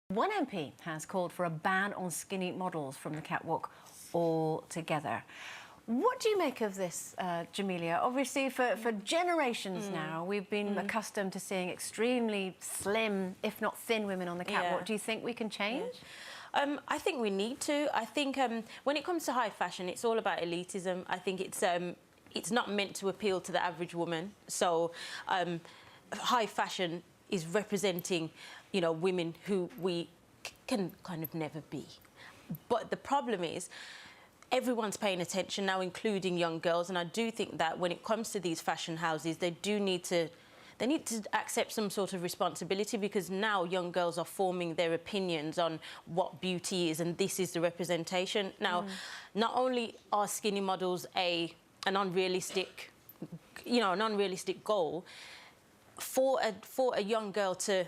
One MP has called for a ban on skinny models from the catwalk altogether. What do you make of this, Jamelia? Obviously, for generations now, we've been accustomed to seeing extremely slim, if not thin, women on the catwalk. Do you think we can change? I think we need to. I think when it comes to high fashion, it's all about elitism. I think it's not meant to appeal to the average woman. So high fashion is representing, you know, women who we can kind of never be. But the problem is, everyone's paying attention now, including young girls, and I do think that when it comes to these fashion houses, they need to accept some sort of responsibility, because now young girls are forming their opinions on what beauty is, and this is the representation. Now, not only are skinny models an unrealistic goal for a young girl to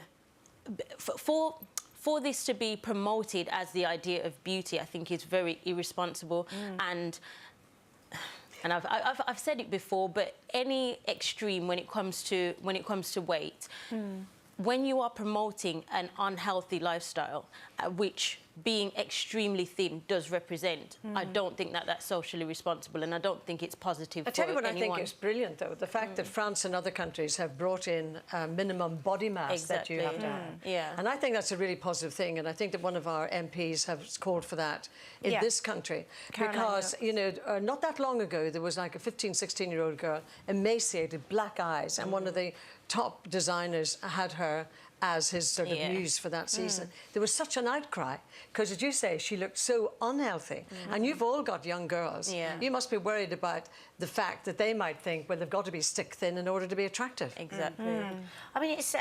for this to be promoted as the idea of beauty, I think is very irresponsible. And I've said it before, but any extreme when it comes to weight, when you are promoting an unhealthy lifestyle, which being extremely thin does represent, I don't think that that's socially responsible, and I don't think it's positive for anyone. I tell you what I think is brilliant, though, the fact that France and other countries have brought in minimum body mass that you have to have. And I think that's a really positive thing, and I think that one of our MPs has called for that in this country. Because, you know, not that long ago, there was like a 15, 16-year-old girl, emaciated, black eyes, and one of the top designers had her as his sort of muse for that season. There was such an outcry, because, as you say, she looked so unhealthy. And you've all got young girls. You must be worried about the fact that they might think, well, they've got to be stick thin in order to be attractive. Exactly. I mean, it's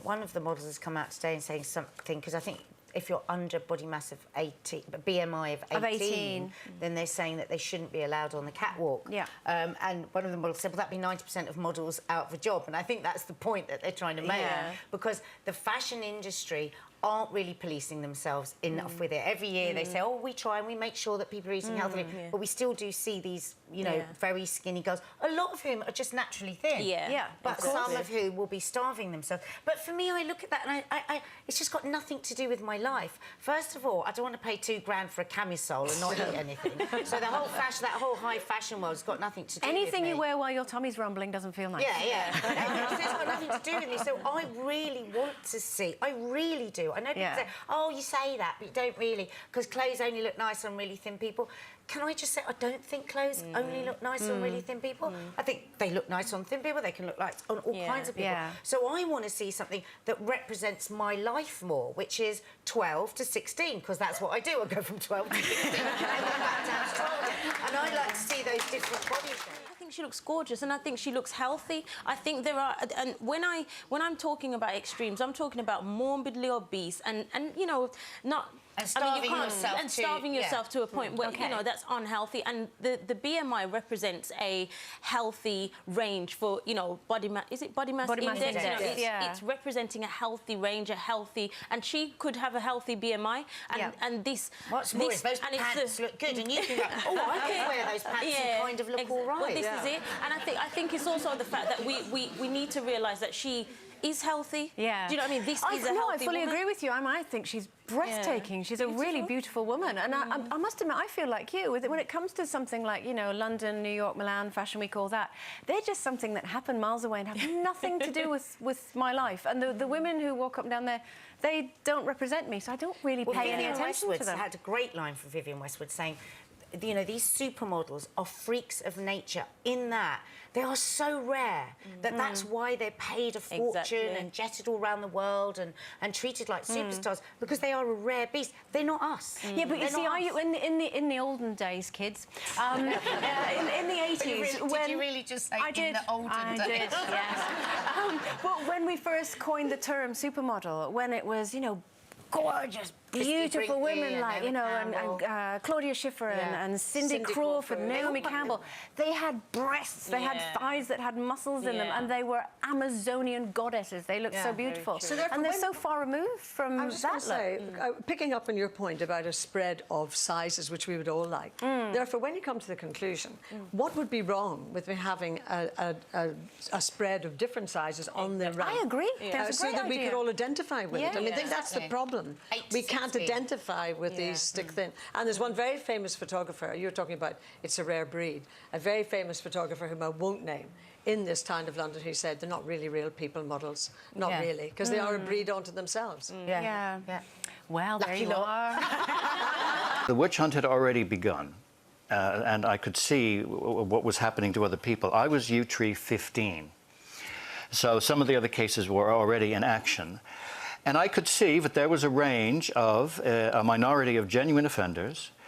one of the models has come out today and saying something, because I think if you're under body mass of 18, BMI of 18, then they're saying that they shouldn't be allowed on the catwalk. And one of the models said, well, that'd be 90% of models out of a job. And I think that's the point that they're trying to make, because the fashion industry aren't really policing themselves enough with it. Every year they say, oh, we try and we make sure that people are eating healthily, but we still do see these, you know, very skinny girls, a lot of whom are just naturally thin. But some of whom will be starving themselves. But for me, I look at that and it's just got nothing to do with my life. First of all, I don't want to pay $2 for a camisole and not eat anything. So the whole fashion, that whole high fashion world's got nothing to do with me. Anything you wear while your tummy's rumbling doesn't feel nice. It's got nothing to do with me. So I really want to see, I really do. I know people say, oh, you say that, but you don't really, because clothes only look nice on really thin people. Can I just say, I don't think clothes only look nice on really thin people. I think they look nice on thin people, they can look nice on all kinds of people. So I want to see something that represents my life more, which is 12 to 16, because that's what I do. I go from 12 to 16 and then back down to 12. And I like to see those different body shapes. I think she looks gorgeous, and I think she looks healthy. I think there are, and when I'm talking about extremes, I'm talking about morbidly obese and you know, not. And starving yourself to a point where, you know, that's unhealthy. And the BMI represents a healthy range for, you know, body mass. Is it body mass index? You know, it's representing a healthy range, and she could have a healthy BMI. And this... What's more, those pants look good, and you can go, oh, I can wear those pants and kind of look all right. Well, this is it. And I think it's also the fact that we need to realise that she is healthy. Do you know what I mean? This is a healthy woman. I fully agree with you. I think she's breathtaking. She's a really beautiful woman. And I must admit, I feel like you. When it comes to something like, you know, London, New York, Milan, Fashion Week, all that, they're just something that happened miles away and have nothing to do with my life. And the women who walk up and down there, they don't represent me, so I don't really pay any attention to them. Had a great line from Vivienne Westwood saying, you know, these supermodels are freaks of nature in that they are so rare that that's why they're paid a fortune and jetted all around the world and treated like superstars, because they are a rare beast. They're not us. Yeah, but you see, are you in the olden days, kids? In the 80s, did you really just say in the olden days? I did, yes. But when we first coined the term supermodel, when it was, you know, gorgeous, beautiful Brinkley women and like, you Emma know, and Claudia Schiffer and Cindy Crawford, Naomi Campbell. They had breasts, they had thighs that had muscles in them, and they were Amazonian goddesses. They looked so beautiful. So and they're so far removed from I was just that going to say, picking up on your point about a spread of sizes, which we would all like. Therefore, when you come to the conclusion, what would be wrong with me having a spread of different sizes on the run? I agree. That's a great so that we idea. could all identify with it. I mean, I think that's the problem. 8 to We can't 16. identify with these stick thin. And there's one very famous photographer, you're talking about it's a rare breed, a very famous photographer whom I won't name, in this town of London, who said they're not really real people models. Not really, because they are a breed unto themselves. Yeah. Well, there you are. The witch hunt had already begun, and I could see what was happening to other people. I was U-Tree 15, so some of the other cases were already in action. And I could see that there was a range of a minority of genuine offenders